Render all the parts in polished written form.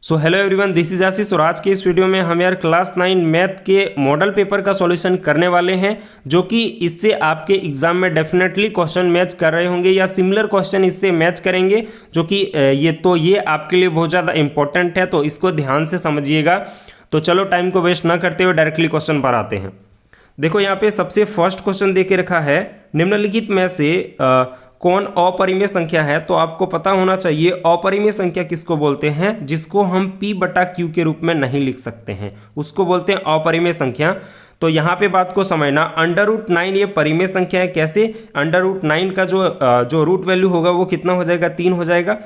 So hello everyone, this is Ashish और आज के इस वीडियो में हम यार क्लास 9 मैथ के मॉडल पेपर का सॉल्यूशन करने वाले हैं, जो कि इससे आपके एग्जाम में डेफिनेटली क्वेश्चन मैच कर रहे होंगे या सिमिलर क्वेश्चन इससे मैच करेंगे, जो कि ये आपके लिए बहुत ज़्यादा इंपॉर्टेंट है, तो इसको ध्यान से समझिएगा। तो चलो टाइम को वेस्ट ना करते हुए डायरेक्टली क्वेश्चन पर आते हैं। देखो यहाँ पे सबसे फर्स्ट क्वेश्चन दे के रखा है, निम्नलिखित में से कौन अपरिमेय संख्या है। तो आपको पता होना चाहिए अपरिमेय संख्या किसको बोलते हैं, जिसको हम p बटा क्यू के रूप में नहीं लिख सकते हैं, उसको बोलते हैं अपरिमेय संख्या। तो यहाँ पे बात को समझना, √9 ये परिमेय संख्या है। कैसे? √9 का जो रूट वैल्यू होगा वो कितना हो जाएगा, 3 हो जाएगा।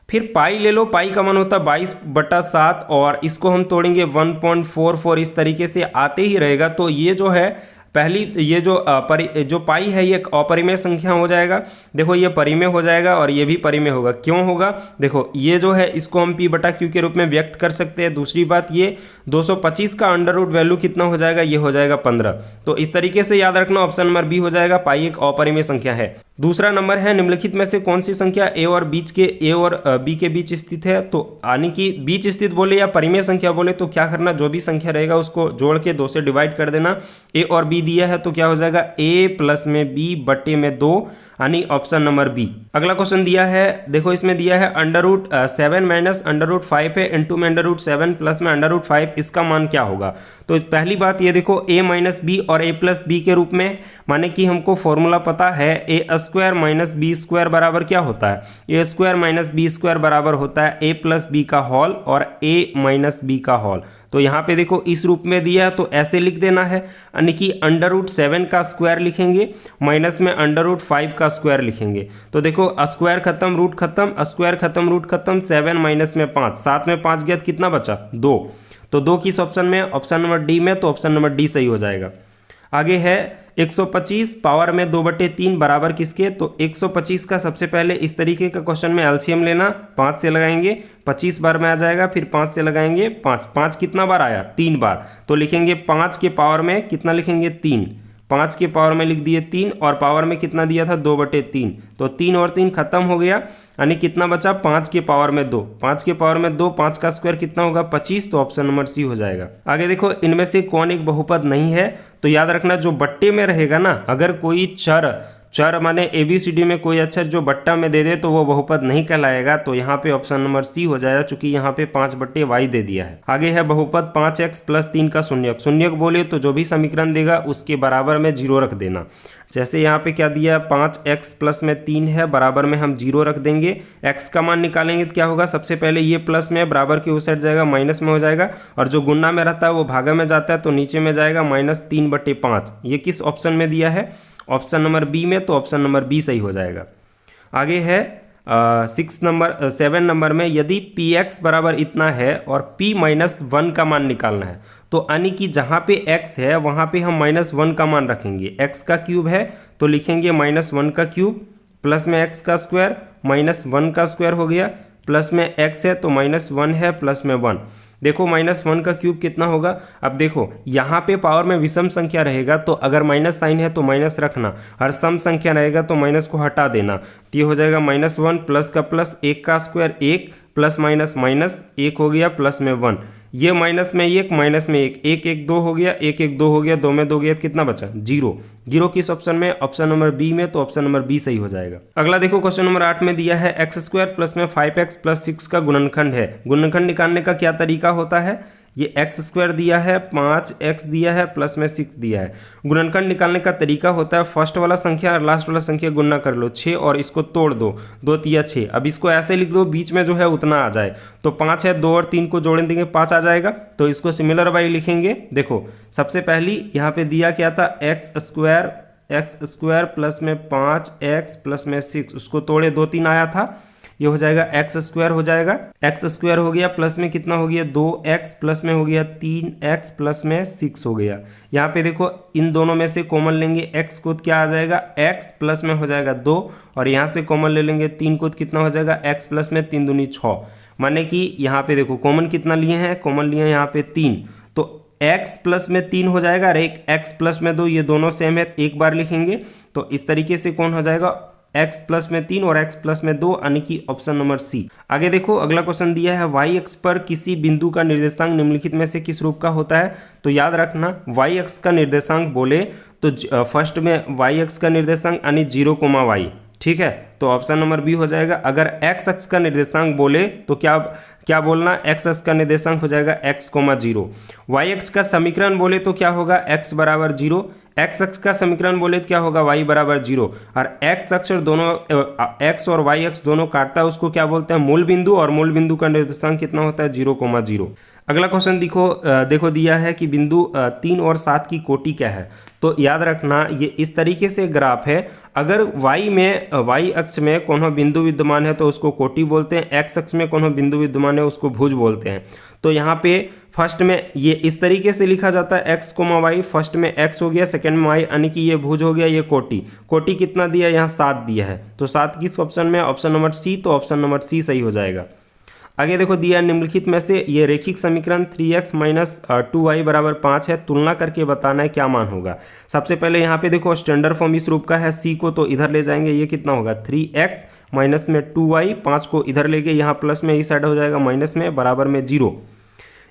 फिर पाई ले लो, पाई का मान होता है 22/7 और इसको हम तोड़ेंगे 1.44, इस तरीके से आते ही रहेगा। तो ये जो है पहली, ये जो पाई है ये अपरिमेय संख्या हो जाएगा। देखो ये परिमेय हो जाएगा और ये भी परिमेय होगा। क्यों होगा? देखो ये जो है इसको हम p बटा क्यू के रूप में व्यक्त कर सकते हैं। दूसरी बात, ये 225 का अंडर रूट वैल्यू कितना हो जाएगा, ये हो जाएगा 15। तो इस तरीके से याद रखना, ऑप्शन नंबर बी हो जाएगा, पाई एक अपरिमेय संख्या है। दूसरा नंबर है, निम्नलिखित में से कौन सी संख्या ए और बी के बीच स्थित है। तो यानी कि बीच स्थित बोले या परिमेय संख्या बोले तो क्या करना, जो भी संख्या रहेगा उसको जोड़ के 2 से डिवाइड कर देना। ए और बी दिया है तो क्या हो जाएगा, a प्लस में b बटे में 2, यानी ऑप्शन नंबर बी। अगला क्वेश्चन दिया है, देखो इसमें दिया है √7 माइनस √5 है, इंटू में √7 प्लस में √5, इसका मान क्या होगा। तो पहली बात ये देखो, a माइनस बी और a प्लस बी के रूप में, माने कि हमको फॉर्मूला पता है a² माइनस b² बराबर क्या होता है, a² माइनस b² बराबर होता है a प्लस बी का होल और a माइनस बी का होल। तो यहाँ पे देखो इस रूप में दिया है तो ऐसे लिख देना है, यानी कि √7 का स्क्वायर लिखेंगे माइनस में √5 का स्क्वायर लिखेंगे। तो देखो स्क्वायर खत्म, रूट खत्म, स्क्वायर खत्म, रूट खत्म, 7 माइनस में 5, 7 में 5 गया, कितना बचा, 2। तो 2 किस ऑप्शन में, ऑप्शन नंबर डी में, तो ऑप्शन नंबर डी सही हो जाएगा। आगे है 125 पावर में 2/3 बराबर किसके। तो 125 का सबसे पहले इस तरीके का क्वेश्चन में एलसीएम लेना, 5 से लगाएंगे 25 बार में आ जाएगा, फिर 5 से लगाएंगे 5 कितना बार आया, 3 बार। तो लिखेंगे 5 के पावर में कितना लिखेंगे, 3, 5 के पावर में लिख दिए 3 और पावर में कितना दिया था, 2/3। तो 3 और 3 खत्म हो गया, यानी कितना बचा, 5 के पावर में 2, 5 के पावर में 2, 5 का स्क्वायर कितना होगा, 25। तो ऑप्शन नंबर सी हो जाएगा। आगे देखो, इनमें से कौन एक बहुपद नहीं है। तो याद रखना, जो बट्टे में रहेगा ना, अगर कोई चर माने ABCD में कोई अक्षर जो बट्टा में दे दे तो वो बहुपद नहीं कहलाएगा। तो यहाँ पे ऑप्शन नंबर सी हो जाएगा, चूंकि यहाँ पे 5/y दे दिया है। आगे है बहुपद 5x + 3 का शून्यक। शून्यक बोले तो जो भी समीकरण देगा उसके बराबर में 0 रख देना। जैसे यहाँ पे क्या दिया है, 5x प्लस में 3 है, बराबर में हम 0 रख देंगे। x का मान निकालेंगे तो क्या होगा, सबसे पहले ये प्लस में बराबर के उस साइड जाएगा, माइनस में हो जाएगा, और जो गुणा में रहता है वो भागा में जाता है, तो नीचे में जाएगा -3/5। ये किस ऑप्शन में दिया है, ऑप्शन नंबर बी में, तो ऑप्शन नंबर बी सही हो जाएगा। आगे है 7 नंबर में, यदि px बराबर इतना है और p - 1 का मान निकालना है, तो यानी कि जहाँ पे x है वहाँ पे हम -1 का मान रखेंगे। x का क्यूब है तो लिखेंगे -1 का क्यूब, प्लस में x का स्क्वायर, -1 का स्क्वायर हो गया, प्लस में x है तो -1 है, प्लस में 1। देखो -1 का क्यूब कितना होगा। अब देखो यहाँ पे पावर में विषम संख्या रहेगा, तो अगर माइनस साइन है तो माइनस रखना, हर सम संख्या रहेगा तो माइनस को हटा देना। तो ये हो जाएगा -1 प्लस का प्लस, 1 का स्क्वायर 1, प्लस माइनस माइनस 1 हो गया, प्लस में 1, ये माइनस में 1, माइनस में 1, 1 1 2 हो गया, 1 1 2 हो गया, 2 में 2 गया, कितना बचा, 0। 0 किस ऑप्शन में, ऑप्शन नंबर बी में, तो ऑप्शन नंबर बी सही हो जाएगा। अगला देखो क्वेश्चन नंबर 8 में दिया है x² प्लस में 5x प्लस 6 का गुणनखंड है। गुणनखंड निकालने का क्या तरीका होता है, ये x² दिया है, 5x दिया है, प्लस में 6 दिया है। गुणनखंड निकालने का तरीका होता है, फर्स्ट वाला संख्या और लास्ट वाला संख्या गुणा कर लो 6 और इसको तोड़ दो, 2 तिया 6। अब इसको ऐसे लिख दो, बीच में जो है उतना आ जाए। तो 5 है, 2 और 3 को जोड़ देंगे, 5 आ जाएगा। तो इसको सिमिलर वाई लिखेंगे। देखो सबसे पहली यहाँ पे दिया क्या था, x² प्लस में 5x प्लस में 6, उसको तोड़े 2 3 आया था, ये हो जाएगा x² हो जाएगा, x² हो गया, प्लस में कितना हो गया, 2x, प्लस में हो गया 3x, प्लस में 6 हो गया। यहाँ पे देखो इन दोनों में से कॉमन लेंगे, x को क्या आ जाएगा, x, प्लस में हो जाएगा 2, और यहाँ से कॉमन ले लेंगे 3 को, कितना हो जाएगा, x प्लस में 3 दूनी 6। माने कि यहाँ पे देखो कॉमन कितना लिए हैं, कॉमन लिए हैं यहाँ पे 3, तो x प्लस में 3 हो जाएगा, और एक x प्लस में 2, ये दोनों सेम है, एक बार लिखेंगे। तो इस तरीके से कौन हो जाएगा, x प्लस में 3 और x प्लस में 2 यानी कि ऑप्शन नंबर सी। आगे देखो अगला क्वेश्चन दिया है y अक्ष पर किसी बिंदु का निर्देशांक निम्नलिखित में से किस रूप का होता है। तो याद रखना y अक्ष का निर्देशांक बोले तो फर्स्ट में y अक्ष का निर्देशांक यानी 0, ठीक है, तो ऑप्शन नंबर बी हो जाएगा। अगर x अक्ष का निर्देशांक बोले तो क्या क्या बोलना, x अक्ष का निर्देशांक हो जाएगा x, 0। y अक्ष का समीकरण बोले तो क्या होगा, x बराबर 0। x अक्ष का समीकरण बोले तो क्या होगा, y बराबर 0। और x अक्ष और दोनों x और y अक्ष दोनों काटता है उसको क्या बोलते हैं, मूल बिंदु, और मूल बिंदु का निर्देशांक कितना होता है, 0, 0। अगला क्वेश्चन देखो दिया है कि बिंदु 3 और 7 की कोटि क्या है। तो याद रखना ये इस तरीके से ग्राफ है, अगर y अक्ष में कोनो बिंदु विद्यमान है तो उसको कोटि बोलते हैं, x अक्ष में कोनो बिंदु विद्यमान है उसको भुज बोलते हैं। तो यहाँ पे फर्स्ट में ये इस तरीके से लिखा जाता है x, y, फर्स्ट में x हो गया, सेकंड में y, यानी कि ये भुज हो गया, ये कोटि कितना दिया है, यहाँ 7 दिया है। तो 7 किस ऑप्शन में, ऑप्शन नंबर सी, तो ऑप्शन नंबर सी सही हो जाएगा। आगे देखो दिया निम्नलिखित में से ये रेखिक समीकरण 3x माइनस 2y बराबर 5 है, तुलना करके बताना है क्या मान होगा। सबसे पहले यहाँ पे देखो स्टैंडर्ड फॉर्म इस रूप का है, c को तो इधर ले जाएंगे, ये कितना होगा 3x माइनस में 2y, 5 को इधर ले गए, यहाँ प्लस में इस साइड हो जाएगा माइनस में, बराबर में 0।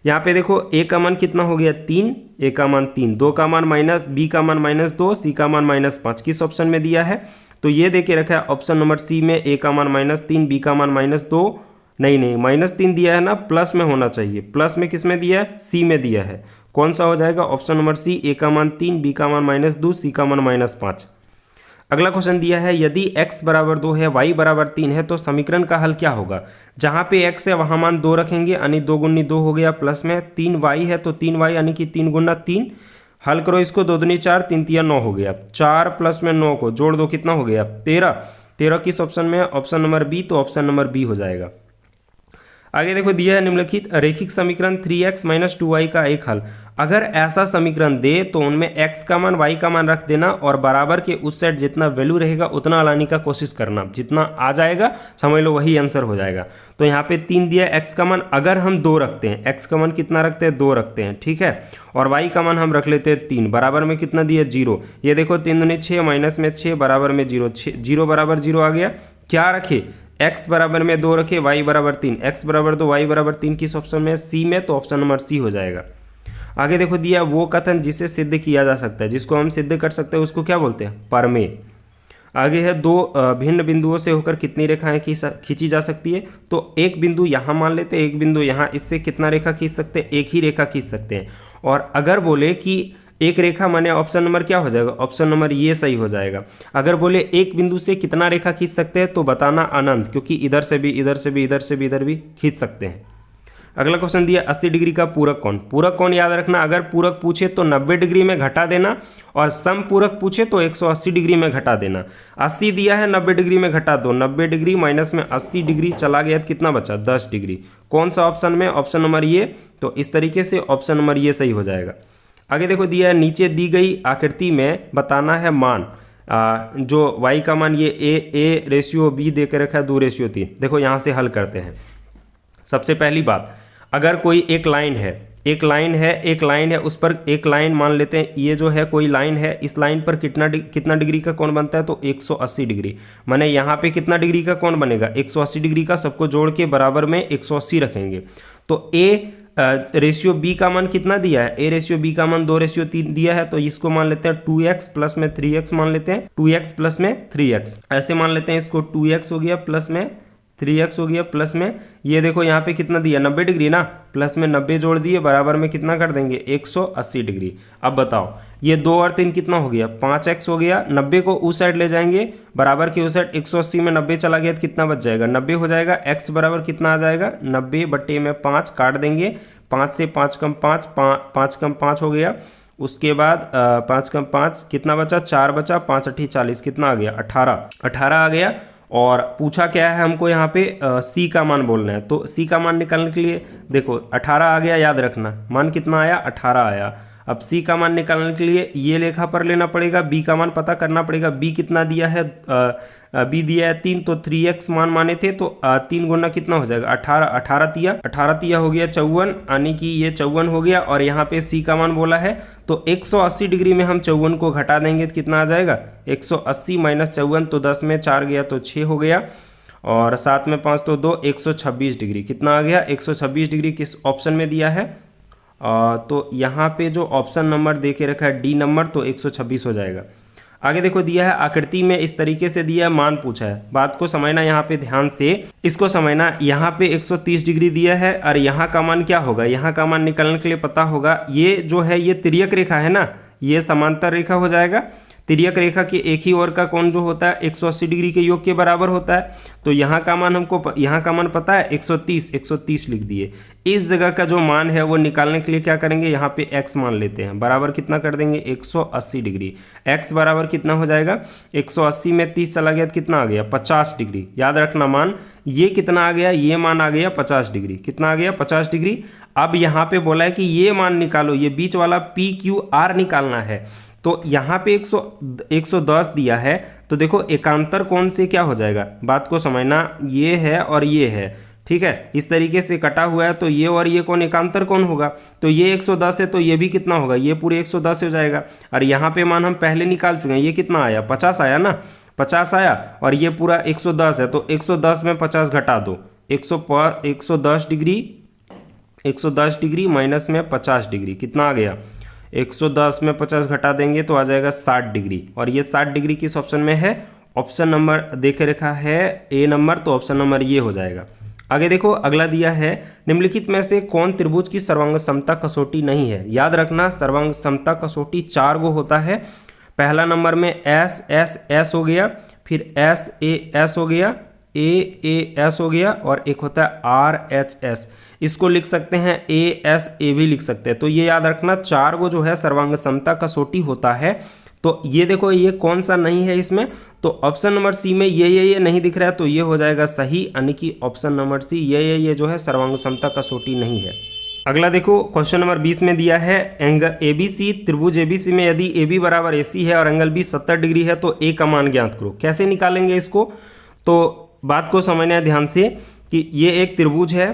यहाँ पे देखो a का मान कितना हो गया 3, a का मान 3, 2 का मान माइनस, b का मान -2, c का मान -5, किस ऑप्शन में दिया है, तो ये दे के रखा है ऑप्शन नंबर सी में, a का मान -3, b का मान -2, नहीं -3 दिया है ना, प्लस में होना चाहिए, प्लस में किस में दिया है, सी में दिया है, कौन सा हो जाएगा, ऑप्शन नंबर सी, a का मान 3, b का मान -2, c का मान -5। अगला क्वेश्चन दिया है यदि x बराबर 2 है, y बराबर 3 है तो समीकरण का हल क्या होगा। जहाँ पे x है वहाँ मान 2 रखेंगे, यानी 2 गुनी 2 हो गया, प्लस में 3y है तो 3y यानी कि 3 गुना 3, हल करो इसको, 2 दूनी 4, 3 तिया 9 हो गया, 4 प्लस में 9 को जोड़ दो, कितना हो गया 13 किस ऑप्शन में, ऑप्शन नंबर बी, तो ऑप्शन नंबर बी हो जाएगा। आगे देखो दिया है निम्नलिखित रेखिक समीकरण 3x माइनस 2y का एक हल। अगर ऐसा समीकरण दे तो उनमें x का मान y का मान रख देना और बराबर के उस साइड जितना वैल्यू रहेगा उतना लाने का कोशिश करना, जितना आ जाएगा समझ लो वही आंसर हो जाएगा। तो यहाँ पे 3 दिया x का मान, अगर हम 2 रखते हैं, x का मान कितना रखते हैं 2 रखते हैं, ठीक है, और y का मान हम रख लेते हैं 3, बराबर में कितना दिया 0। ये देखो 3 दूनी 6 माइनस में 6 बराबर में 0, 0 बराबर 0 आ गया। क्या रखे, x बराबर में 2 रखे, y बराबर 3, x बराबर 2 y बराबर 3 किस ऑप्शन में, सी में, तो ऑप्शन नंबर सी हो जाएगा। आगे देखो दिया वो कथन जिसे सिद्ध किया जा सकता है, जिसको हम सिद्ध कर सकते हैं उसको क्या बोलते हैं, प्रमेय। आगे है दो भिन्न बिंदुओं से होकर कितनी रेखाएं खींची जा सकती है। तो एक बिंदु यहाँ मान लेते हैं, एक बिंदु यहाँ, इससे कितना रेखा खींच सकते हैं, एक ही रेखा खींच सकते हैं। और अगर बोले कि एक रेखा माने ऑप्शन नंबर क्या हो जाएगा, ऑप्शन नंबर ये सही हो जाएगा। अगर बोले एक बिंदु से कितना रेखा खींच सकते हैं तो बताना अनंत, क्योंकि इधर से भी इधर से भी इधर से भी इधर भी खींच सकते हैं। अगला क्वेश्चन दिया 80 डिग्री का पूरक कोण। पूरक कोण याद रखना, अगर पूरक पूछे तो 90 डिग्री में घटा देना, और सम पूरक पूछे तो 180 डिग्री में घटा देना। 80 दिया है, 90 डिग्री में घटा दो, 90 डिग्री माइनस में 80 डिग्री चला गया तो कितना बचा 10 डिग्री। कौन सा ऑप्शन में, ऑप्शन नंबर ये, तो इस तरीके से ऑप्शन नंबर ये सही हो जाएगा। आगे देखो दिया है नीचे दी गई आकृति में बताना है मान, जो y का मान ये a रेशियो b दे के रखा है 2 रेशियो 3। देखो यहाँ से हल करते हैं। सबसे पहली बात, अगर कोई एक लाइन है उस पर एक लाइन मान लेते हैं, ये जो है कोई लाइन है, इस लाइन पर कितना डिग्री का कोण बनता है तो 180 डिग्री। माने यहाँ पे कितना डिग्री का कोण बनेगा 180 डिग्री का, सबको जोड़ के बराबर में 180 रखेंगे। तो a रेशियो b का मान कितना दिया है, a रेशियो b का मान 2 रेशियो 3 दिया है, तो इसको मान लेते हैं 2x प्लस में 3x मान लेते हैं, 2x प्लस में 3x ऐसे मान लेते हैं। इसको 2x हो गया प्लस में 3x हो गया प्लस में, ये देखो यहाँ पे कितना दिया 90 डिग्री ना, प्लस में 90 जोड़ दिए, बराबर में कितना कर देंगे 180 डिग्री। अब बताओ ये 2 और 3 कितना हो गया 5x हो गया, 90 को उस साइड ले जाएंगे, बराबर के उस साइड 180 में 90 चला गया तो कितना बच जाएगा 90 हो जाएगा। x बराबर कितना आ जाएगा 90 बट्टे में 5 काट देंगे, 5 से 5 कम 5, 5 कम 5 हो गया। उसके बाद 5 कम 5 कितना बचा 4 बचा, 5 अट्ठी 40 कितना आ गया 18 आ गया। और पूछा क्या है हमको यहाँ पे सी का मान बोलना है, तो सी का मान निकालने के लिए देखो 18 आ गया, याद रखना मान कितना आया 18 आया। अब सी का मान निकालने के लिए ये लेखा पर लेना पड़ेगा, बी का मान पता करना पड़ेगा। बी कितना दिया है, बी दिया है 3, तो 3x मान माने थे, तो 3 गुना कितना हो जाएगा 18, 18 तिया हो गया 54, यानी कि ये 54 हो गया। और यहाँ पे सी का मान बोला है तो 180 डिग्री में हम 54 को घटा देंगे तो कितना आ जाएगा 180 माइनस 54, तो 10 में 4 गया तो 6 हो गया, और 7 में 5 तो 2, 126 डिग्री कितना आ गया 126 डिग्री किस ऑप्शन में दिया है, तो यहाँ पे जो ऑप्शन नंबर दे के रखा है डी नंबर, तो 126 हो जाएगा। आगे देखो दिया है आकृति में इस तरीके से दिया है, मान पूछा है। बात को समझना यहाँ पे ध्यान से, इसको समझना। यहाँ पे 130 डिग्री दिया है और यहाँ का मान क्या होगा, यहाँ का मान निकालने के लिए पता होगा ये जो है ये तिर्यक रेखा है ना, ये समांतर रेखा हो जाएगा। तिर्यक रेखा के एक ही ओर का कोण जो होता है 180 डिग्री के योग के बराबर होता है। तो यहाँ का मान हमको, यहाँ का मान पता है 130 लिख दिए। इस जगह का जो मान है वो निकालने के लिए क्या करेंगे, यहाँ पे x मान लेते हैं, बराबर कितना कर देंगे 180 डिग्री। x बराबर कितना हो जाएगा 180 में 30 चला गया तो कितना आ गया 50 डिग्री। याद रखना मान, ये कितना आ गया, ये मान आ गया 50 डिग्री। कितना आ गया 50 डिग्री। अब यहाँ पे बोला है कि ये मान निकालो, ये बीच वाला PQR निकालना है। तो यहाँ पे 110 दिया है, तो देखो एकांतर कोण से क्या हो जाएगा, बात को समझना, ये है और ये है, ठीक है, इस तरीके से कटा हुआ है, तो ये और ये कोण एकांतर कोण होगा। तो ये 110 है तो ये भी कितना होगा, ये पूरे 110 हो जाएगा। और यहाँ पे मान हम पहले निकाल चुके हैं, ये कितना आया 50 आया ना, 50 आया, और ये पूरा 110 है, तो 110 में 50 घटा दो, 110 डिग्री माइनस में 50 डिग्री कितना आ गया 110 में 50 घटा देंगे तो आ जाएगा 60 डिग्री। और ये 60 डिग्री किस ऑप्शन में है, ऑप्शन नंबर देखे रखा है ए नंबर, तो ऑप्शन नंबर ये हो जाएगा। आगे देखो अगला दिया है, निम्नलिखित में से कौन त्रिभुज की सर्वांग समता कसौटी नहीं है। याद रखना सर्वांग समता कसौटी 4 गो होता है। पहला नंबर में एस एस एस हो गया, फिर एस ए एस हो गया, ए एस हो गया, और एक होता है आर एच एस। इसको लिख सकते हैं ए एस ए भी लिख सकते हैं। तो ये याद रखना 4 गो जो है सर्वांग समता कसौटी होता है। तो ये देखो ये कौन सा नहीं है इसमें, तो ऑप्शन नंबर सी में ये नहीं दिख रहा है, तो ये हो जाएगा सही, यानी कि ऑप्शन नंबर सी ये जो है सर्वांग समता कसौटी नहीं है। अगला देखो क्वेश्चन नंबर 20 में दिया है एंगल ABC, त्रिभुज ABC में यदि AB बराबर AC है और एंगल B 70 डिग्री है तो A का मान ज्ञात करो। कैसे निकालेंगे इसको, तो बात को समझना है ध्यान से कि ये एक त्रिभुज है,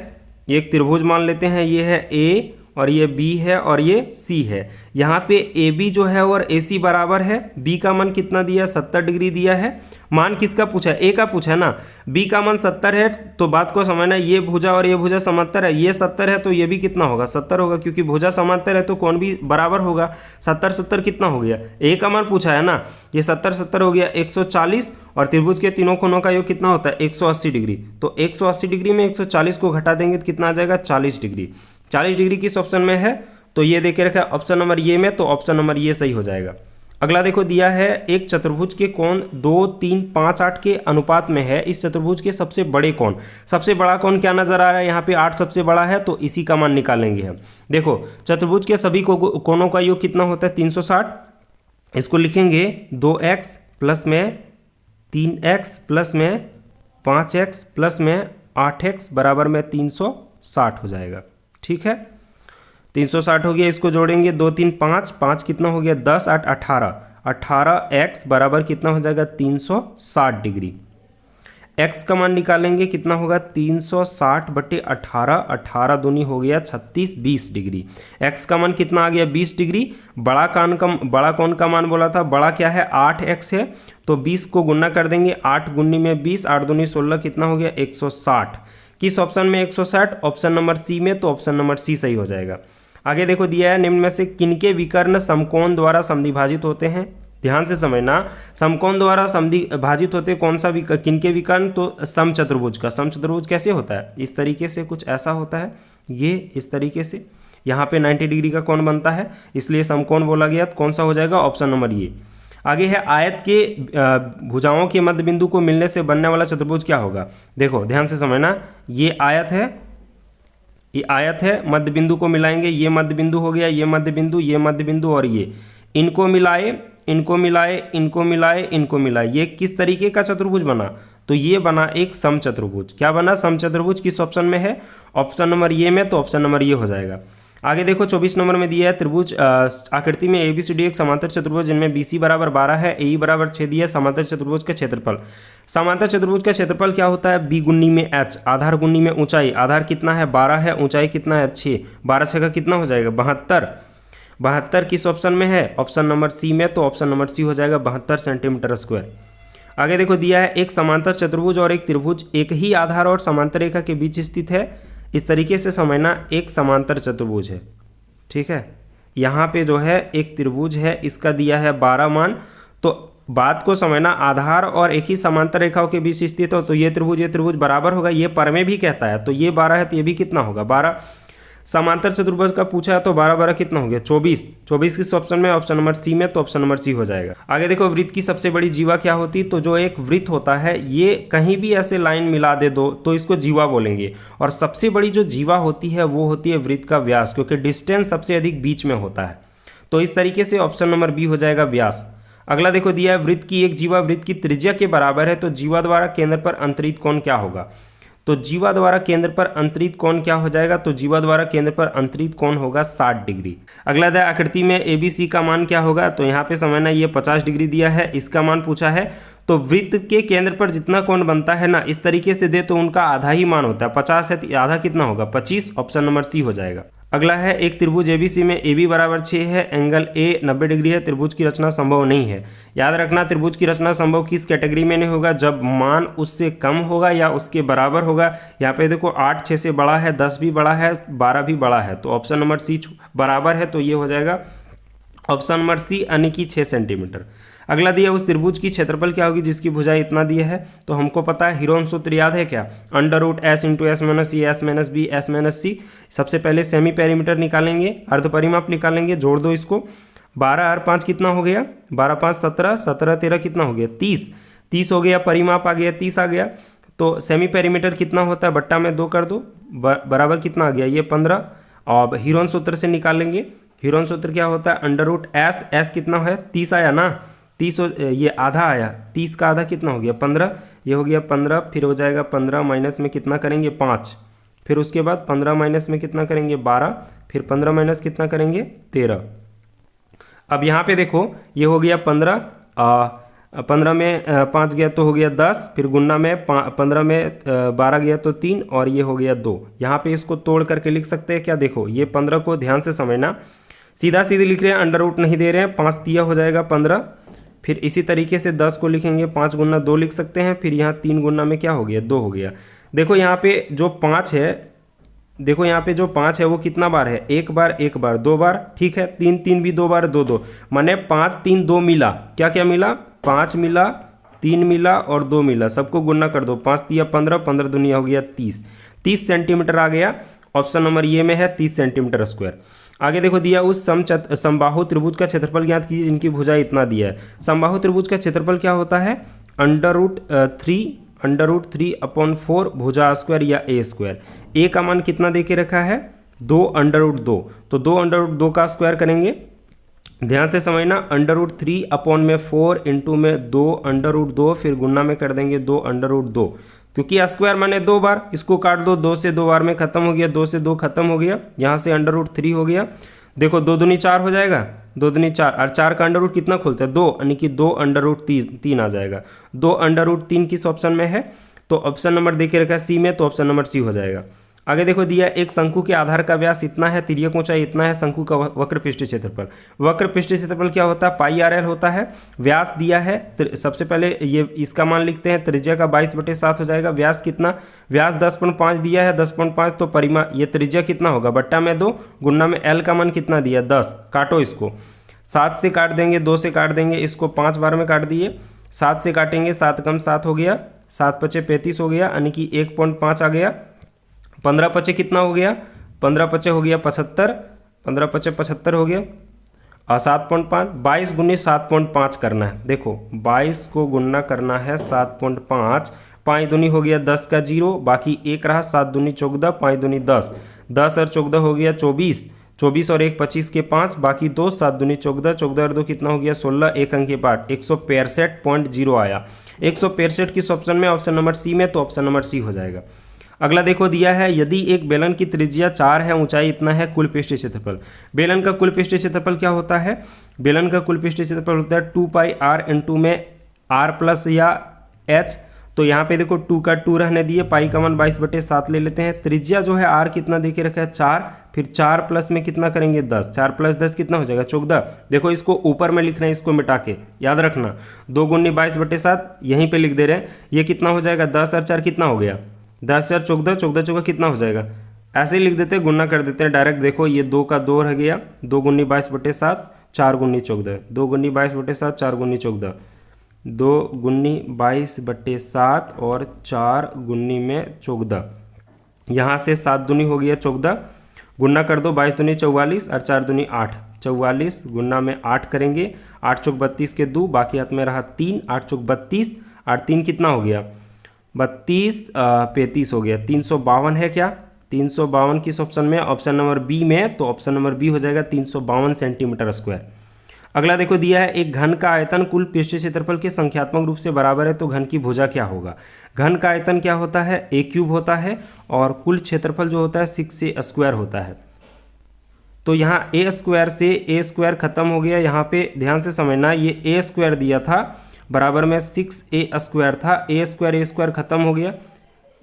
ये एक त्रिभुज मान लेते हैं, ये है A और ये B है और ये C है। यहाँ पे AB जो है और AC बराबर है, B का मान कितना दिया 70 डिग्री दिया है। मान किसका पूछा है, A का पूछा है ना, B का मान 70 है, तो बात को समझना ये भुजा और ये भुजा समांतर है, ये 70 है तो ये भी कितना होगा 70 होगा, क्योंकि भुजा समांतर है तो कोण भी बराबर होगा। 70 कितना हो गया, A का मान पूछा है ना, ये 70 हो गया 140, और त्रिभुज के तीनों कोणों का योग कितना होता है 180 डिग्री। तो 180 डिग्री में 140 को घटा देंगे तो कितना आ जाएगा 40 डिग्री। 40 डिग्री किस ऑप्शन में है, तो ये देखे रखा है ऑप्शन नंबर ये में, तो ऑप्शन नंबर ये सही हो जाएगा। अगला देखो दिया है एक चतुर्भुज के कोण 2, 3, 5, 8 के अनुपात में है। इस चतुर्भुज के सबसे बड़े कोण, सबसे बड़ा कोण क्या नजर आ रहा है, यहाँ पे 8 सबसे बड़ा है, तो इसी का मान निकालेंगे हम। देखो चतुर्भुज के सभी कोणों का योग कितना होता है 360। इसको लिखेंगे 2x प्लस में 3x प्लस में 5x प्लस में 8x बराबर में 360 हो जाएगा। ठीक है, 360 हो गया, इसको जोड़ेंगे 2, 3, 5, 5 कितना हो गया 10, 8, 18, 18x बराबर कितना हो जाएगा 360 डिग्री। x का मान निकालेंगे कितना होगा 360 बटे 18, 18 दूनी हो गया 36, 20 डिग्री। x का मान कितना आ गया 20 डिग्री। बड़ा कोण का मान बोला था, बड़ा क्या है 8x है, तो 20 को गुना कर देंगे, 8 गुनी में 20, 8 दूनी 16 कितना हो गया 160। किस ऑप्शन में 160, ऑप्शन नंबर सी में, तो ऑप्शन नंबर सी सही हो जाएगा। आगे देखो दिया है निम्न में से किनके विकर्ण समकोण द्वारा समद्विभाजित होते हैं। ध्यान से समझना, समकोण द्वारा समद्विभाजित होते कौन सा किनके विकर्ण, तो समचतुर्भुज का। समचतुर्भुज कैसे होता है, इस तरीके से कुछ ऐसा होता है, ये इस तरीके से यहाँ पे 90 डिग्री का कोण बनता है, इसलिए समकोण बोला गया। तो कौन सा हो जाएगा ऑप्शन नंबर ये। आगे है आयत के भुजाओं के मध्य बिंदु को मिलने से बनने वाला चतुर्भुज क्या होगा। देखो ध्यान से समझना, ये आयत है, ये आयत है, मध्य बिंदु को मिलाएंगे, ये मध्य बिंदु हो गया, ये मध्य बिंदु, ये मध्य बिंदु, और ये इनको मिलाए, इनको मिलाए, इनको मिलाए, इनको मिलाए, ये किस तरीके का चतुर्भुज बना, तो ये बना एक समचतुर्भुज। क्या बना समचतुर्भुज, किस ऑप्शन में है, ऑप्शन नंबर ये में, तो ऑप्शन नंबर ये हो जाएगा। आगे देखो 24 नंबर में दिया है त्रिभुज आकृति में ABCD एक समांतर चतुर्भुज जिनमें BC बराबर 12 है, AE बराबर 6 दिया है। समांतर चतुर्भुज का क्षेत्रफल, समांतर चतुर्भुज का क्षेत्रफल क्या होता है? B गुनी में H, आधार गुनी में ऊंचाई, आधार कितना है 12 है, ऊंचाई कितना है 6, 12 6 का कितना हो जाएगा 72। 72 किस ऑप्शन में है? ऑप्शन नंबर सी में, तो ऑप्शन नंबर सी हो जाएगा 72 सेंटीमीटर स्क्वायर। आगे देखो दिया है एक समांतर चतुर्भुज और एक त्रिभुज एक ही आधार और समांतर रेखा के बीच स्थित है, इस तरीके से समझना एक समांतर चतुर्भुज है, ठीक है। यहाँ पे जो है एक त्रिभुज है, इसका दिया है 12 मान, तो बात को समझना आधार और एक ही समांतर रेखाओं के बीच स्थित हो, तो ये त्रिभुज बराबर होगा, ये पर में भी कहता है, तो ये 12 है तो ये भी कितना होगा 12। समांतर चतुर्भुज का पूछा है तो 12 12 कितना हो गया 24। 24 किस ऑप्शन में? ऑप्शन नंबर सी में, तो ऑप्शन नंबर सी हो जाएगा। आगे देखो वृत्त की सबसे बड़ी जीवा क्या होती? तो जो एक वृत्त होता है ये कहीं भी ऐसे लाइन मिला दे दो तो इसको जीवा बोलेंगे, और सबसे बड़ी जो जीवा होती है वो होती है वृत्त का व्यास, क्योंकि डिस्टेंस सबसे अधिक बीच में होता है, तो इस तरीके से ऑप्शन नंबर बी हो जाएगा व्यास। अगला देखो दिया है वृत्त की एक जीवा वृत्त की त्रिज्या के बराबर है, तो जीवा द्वारा केंद्र पर अंतरित कोण क्या होगा? तो जीवा द्वारा केंद्र पर अंतरित कोण क्या हो जाएगा? तो जीवा द्वारा केंद्र पर अंतरित कोण होगा 60 डिग्री। अगला है आकृति में ABC का मान क्या होगा? तो यहाँ पे समझना ये 50 डिग्री दिया है, इसका मान पूछा है, तो वृत्त के केंद्र पर जितना कोण बनता है ना इस तरीके से दे तो उनका आधा ही मान होता है, 50 है तो आधा कितना होगा 25, ऑप्शन नंबर सी हो जाएगा। अगला है एक त्रिभुज ABC में AB बराबर 6 है, एंगल A 90 डिग्री है, त्रिभुज की रचना संभव नहीं है। याद रखना त्रिभुज की रचना संभव किस कैटेगरी में नहीं होगा? जब मान उससे कम होगा या उसके बराबर होगा। यहाँ पे देखो 8 6 से बड़ा है, 10 भी बड़ा है, 12 भी बड़ा है, तो ऑप्शन नंबर सी बराबर है, तो ये हो जाएगा ऑप्शन नंबर सी यानी कि 6 सेंटीमीटर। अगला दिया उस त्रिभुज की क्षेत्रफल क्या होगी जिसकी भुजाएं इतना दिया है? तो हमको पता है हीरोन सूत्र याद है क्या? √S × S - E S - B S - C। सबसे पहले सेमी पेरीमीटर निकालेंगे, अर्ध परिमाप निकालेंगे, जोड़ दो इसको, 12 और 5 कितना हो गया 12 5 17, 17 13 कितना हो गया 30, 30 हो गया, परिमाप आ गया 30 आ गया, तो सेमी पेरीमीटर कितना होता है बट्टा में 2 कर दो, बराबर कितना आ गया ये 15। अब हीरोन सूत्र से निकालेंगे, हीरोन सूत्र क्या होता है √S, S कितना है 30 आया ना, 30 ये आधा आया, 30 का आधा कितना हो गया 15, ये हो गया 15, फिर हो जाएगा 15 माइनस में कितना करेंगे 5, फिर उसके बाद 15 माइनस में कितना करेंगे 12, फिर 15 माइनस कितना करेंगे 13। अब यहाँ पे देखो ये हो गया 15, 15 में 5 गया तो हो गया 10, फिर गुन्ना में 15 में 12 गया तो 3, और ये हो गया 2। यहाँ पे इसको तोड़ करके लिख सकते हैं क्या? देखो ये 15 को ध्यान से समझना, सीधा सीधे लिख रहे हैं, अंडर रूट नहीं दे रहे हैं, 5 दिया हो जाएगा 15, फिर इसी तरीके से 10 को लिखेंगे 5 गुना 2 लिख सकते हैं, फिर यहाँ 3 गुना में क्या हो गया 2 हो गया। देखो यहाँ पे जो 5 है, देखो यहाँ पे जो 5 है वो कितना बार है? एक बार 2 बार, ठीक है, 3 3 भी 2 बार 2 2, माने 5 3 2 मिला, क्या क्या मिला 5 मिला, 3 मिला और 2 मिला, सबको गुना कर दो, 5 दिया 15, 15 दुनिया हो गया 30, 30 सेंटीमीटर आ गया, ऑप्शन नंबर ये में है 30 सेंटीमीटर स्क्वायर। आगे देखो दिया उस समबाहु त्रिभुज का क्षेत्रफल ज्ञात कीजिए जिनकी भुजाएं इतना दिया है। समबाहु त्रिभुज का क्षेत्रफल क्या होता है? √3/4 भुजा स्क्वायर या a स्क्वायर। a का मान कितना दे के रखा है 2√2, तो 2√2 का स्क्वायर करेंगे, ध्यान से समझना, √3/4 इंटू में 2√2, फिर गुना में कर देंगे 2√2, क्योंकि स्क्वायर माने 2 बार, इसको काट दो, 2 से 2 बार में खत्म हो गया, 2 से 2 खत्म हो गया, यहाँ से √3 हो गया, देखो 2 दूनी 4 हो जाएगा, 2 दूनी 4, और 4 का अंडर रूट कितना खोलता है 2, यानी कि 2√3 आ जाएगा। 2√3 किस ऑप्शन में है? तो ऑप्शन नंबर दे के रखा है सी में, तो ऑप्शन नंबर सी हो जाएगा। आगे देखो दिया एक शंकु के आधार का व्यास इतना है, तिर्यक ऊंचाई इतना है, शंकु का वक्र पृष्ठीय क्षेत्रफल, वक्र पृष्ठीय क्षेत्रफल क्या होता है πr/l होता है। व्यास दिया है, सबसे पहले ये इसका मान लिखते हैं, त्रिज्या का 22/7 हो जाएगा, व्यास कितना, व्यास 10.5 दिया है, 10.5 तो परिमाप ये त्रिज्या कितना होगा बट्टा में 2, गुना में l का मान कितना दिया 10, काटो इसको, 7 से काट देंगे, 2 से काट देंगे, इसको 5 बार में काट दिए, 7 से काटेंगे, 7 कम 7 हो गया, 7 पचे 35 हो गया, यानी कि 1.5 आ गया, 15 पचे कितना हो गया 15 पचे हो गया 75, 15 पचे 75 हो गया, और 7.5, 22 गुनी 7.5 करना है, देखो 22 को गुना करना है 7.5, 5 दूनी हो गया 10 का 0, बाकी 1 रहा, 7 दूनी 14, 5 दूनी 10, 10 और 14 हो गया 24, 24 और 1 25 के 5, बाकी 2, 7 दूनी 14, 14 और 2 कितना हो गया 16, 1 अंक के पार्ट 165.0 आया। 165 किस ऑप्शन में? ऑप्शन नंबर सी में, तो ऑप्शन नंबर सी हो जाएगा। अगला देखो दिया है, यदि एक बेलन की त्रिज्या 4 है, ऊंचाई इतना है, कुल पृष्ठीय क्षेत्रफल। बेलन का कुल पृष्ठीय क्षेत्रफल क्या होता है? बेलन का कुल पृष्ठीय क्षेत्रफल होता है 2 पाई r इंटू में r प्लस या h। तो यहाँ पे देखो 2 का 2 रहने दिए, पाई का मान 22/7 ले लेते हैं। त्रिज्या जो है r कितना देके रखा है 4, फिर 4 प्लस में कितना करेंगे 10, 4 प्लस 10 कितना हो जाएगा 14। देखो इसको ऊपर में लिख रहे हैं, इसको मिटा के याद रखना 2 गुनी 22/7 यहीं पे लिख दे रहे हैं। ये कितना हो जाएगा 10 और 4 कितना हो गया 10 और 14, 14 14 कितना हो जाएगा, ऐसे ही लिख देते हैं, गुना कर देते हैं डायरेक्ट। देखो ये 2 का 2 रह गया, 2 गुनी 22/7, 4 गुनी 14, 2 गुनी 22/7, 4 गुनी 14, 2 गुनी 22/7 और 4 गुनी में 14। यहाँ से 7 दूनी हो गया 14, गुना कर दो, 22 दूनी 44 और 4 दूनी 8, 44 गुना में 8 करेंगे, 8 चौक 32 के 2, बाकी हाथ में रहा 3, 8 चौक 32, 8 3 कितना हो गया 32, 35 हो गया। 352 है क्या, 352 किस ऑप्शन में, ऑप्शन नंबर बी में, तो ऑप्शन नंबर बी हो जाएगा 352 सेंटीमीटर स्क्वायर। अगला देखो दिया है, एक घन का आयतन कुल पृष्ठीय क्षेत्रफल के संख्यात्मक रूप से बराबर है, तो घन की भुजा क्या होगा। घन का आयतन क्या होता है, a क्यूब होता है, और कुल क्षेत्रफल जो होता है 6a स्क्वायर होता है। तो यहाँ a स्क्वायर से a स्क्वायर खत्म हो गया, यहाँ पे ध्यान से समझना, ये a स्क्वायर दिया था बराबर में 6a स्क्वायर था, a स्क्वायर खत्म हो गया,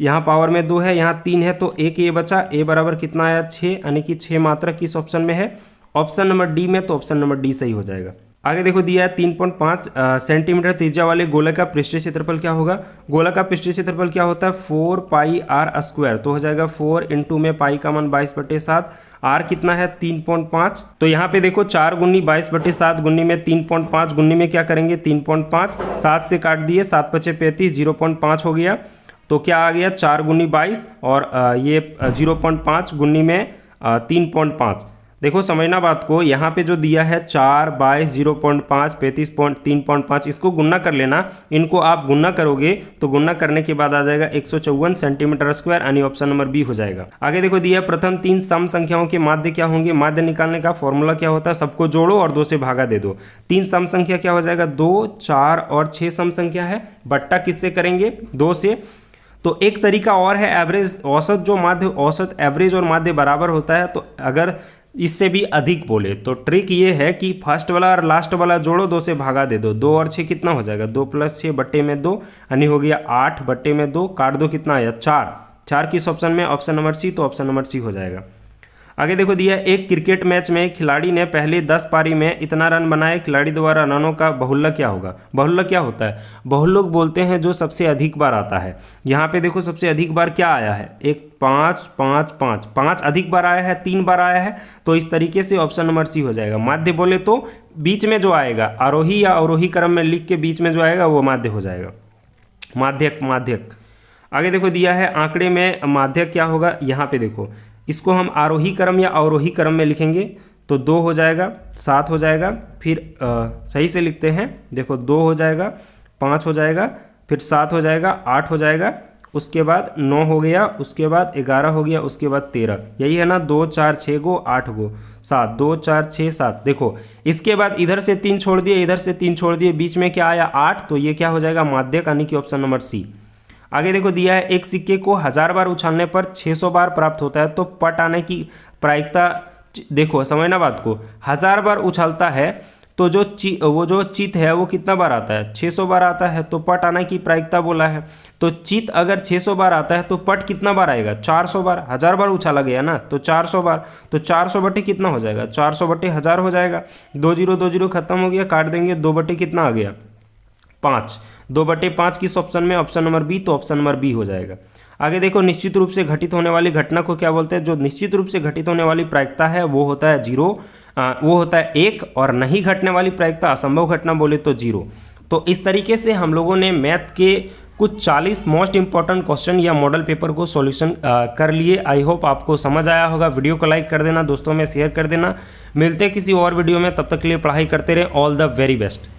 यहाँ पावर में 2 है, यहाँ 3 है, तो एक a बचा, a बराबर कितना आया 6, यानी कि 6 मात्रा किस ऑप्शन में है, ऑप्शन नंबर डी में, तो ऑप्शन नंबर डी सही हो जाएगा। आगे देखो दिया है 3.5 सेंटीमीटर त्रिज्या वाले गोले का पृष्ठीय क्षेत्रफल क्या होगा। गोला का पृष्ठीय क्षेत्रफल क्या होता है 4 पाई r स्क्वायर, तो हो जाएगा 4 इंटू में पाई का मान 22/7, r कितना है 3.5। तो यहाँ पे देखो 4 गुनी 22/7 गुनी में 3.5 गुनी में क्या करेंगे 3.5, 7 से काट दिए, 7 पचे 35, 0.5 हो गया, तो क्या आ गया 4 गुनी 22 और ये 0.5 गुनी में 3.5। देखो समझना बात को, यहाँ पे जो दिया है 4, 22, 0.5, 35, 3.5, इसको गुना कर लेना, इनको आप गुना करोगे तो गुना करने के बाद आ जाएगा 154 सेंटीमीटर स्क्वायर, यानी ऑप्शन नंबर बी हो जाएगा। आगे देखो दिया है, प्रथम 3 सम संख्याओं के माध्य क्या होंगे। माध्य निकालने का फॉर्मूला क्या होता है, सबको जोड़ो और 2 से भागा दे दो। 3 सम संख्या क्या हो जाएगा 2, 4 और 6 सम संख्या है, बट्टा किससे करेंगे 2 से। तो एक तरीका और है एवरेज, औसत जो माध्य, औसत एवरेज और माध्य बराबर होता है, तो अगर इससे भी अधिक बोले तो ट्रिक ये है कि फर्स्ट वाला और लास्ट वाला जोड़ो, 2 से भागा दे दो, 2 और 6 कितना हो जाएगा 2 + 6 बट्टे में 2, यानी हो गया 8 बट्टे में 2, काट दो कितना आया 4, 4 किस ऑप्शन में, ऑप्शन नंबर सी, तो ऑप्शन नंबर सी हो जाएगा। आगे देखो दिया, एक क्रिकेट मैच में खिलाड़ी ने पहले 10 पारी में इतना रन बनाए, खिलाड़ी द्वारा रनों का बहुल्य क्या होगा। बहुल्य क्या होता है, बहुल्य बोलते हैं जो सबसे अधिक बार आता है। यहाँ पे देखो सबसे अधिक बार क्या आया है, एक 5 5 5, 5 अधिक बार आया है, 3 बार आया है, तो इस तरीके से ऑप्शन नंबर सी हो जाएगा। माध्य बोले तो बीच में जो आएगा, आरोही या अवरोही क्रम में लिख के बीच में जो आएगा वो माध्य हो जाएगा, माध्यक माध्यक। आगे देखो दिया है, आंकड़े में माध्यक क्या होगा, यहाँ पे देखो इसको हम आरोही क्रम या अवरोही क्रम में लिखेंगे, तो 2 हो जाएगा, 7 हो जाएगा, फिर सही से लिखते हैं, देखो 2 हो जाएगा, 5 हो जाएगा, फिर 7 हो जाएगा, 8 हो जाएगा, उसके बाद 9 हो गया, उसके बाद 11 हो गया, उसके बाद 13, यही है ना, 2 4 6 गो 8 गो 7, 2 4 6 7। देखो इसके बाद इधर से 3 छोड़ दिए, इधर से 3 छोड़ दिए, बीच में क्या आया 8, तो ये क्या हो जाएगा माध्यक, यानी कि ऑप्शन नंबर सी। आगे देखो दिया है, एक सिक्के को 1000 बार उछालने पर 600 बार प्राप्त होता है, तो पट आने की प्रायिकता, देखो समझना बात को, 1000 बार उछालता है तो वो जो चित है वो कितना बार आता है 600 बार आता है, तो पट आने की प्रायिकता बोला है, तो चित अगर 600 बार आता है तो पट कितना बार आएगा 400 बार, 1000 बार उछाला गया ना, तो 400 बार, तो 400 बटे कितना हो जाएगा 400 बटे 1000 हो जाएगा, 2 0 2 0 खत्म हो गया, काट देंगे, 2 बटे कितना आ गया 5, 2/5 किस ऑप्शन में, ऑप्शन नंबर बी, तो ऑप्शन नंबर बी हो जाएगा। आगे देखो, निश्चित रूप से घटित होने वाली घटना को क्या बोलते हैं। जो निश्चित रूप से घटित होने वाली प्रायिकता है वो होता है 0, वो होता है 1, और नहीं घटने वाली प्रायिकता, असंभव घटना बोले तो 0। तो इस तरीके से हम लोगों ने मैथ के कुछ 40 मोस्ट इंपॉर्टेंट क्वेश्चन या मॉडल पेपर को सॉल्यूशन कर लिए। आई होप आपको समझ आया होगा। वीडियो को लाइक कर देना, दोस्तों में शेयर कर देना। मिलते हैं किसी और वीडियो में, तब तक के लिए पढ़ाई करते रहे। All the very best.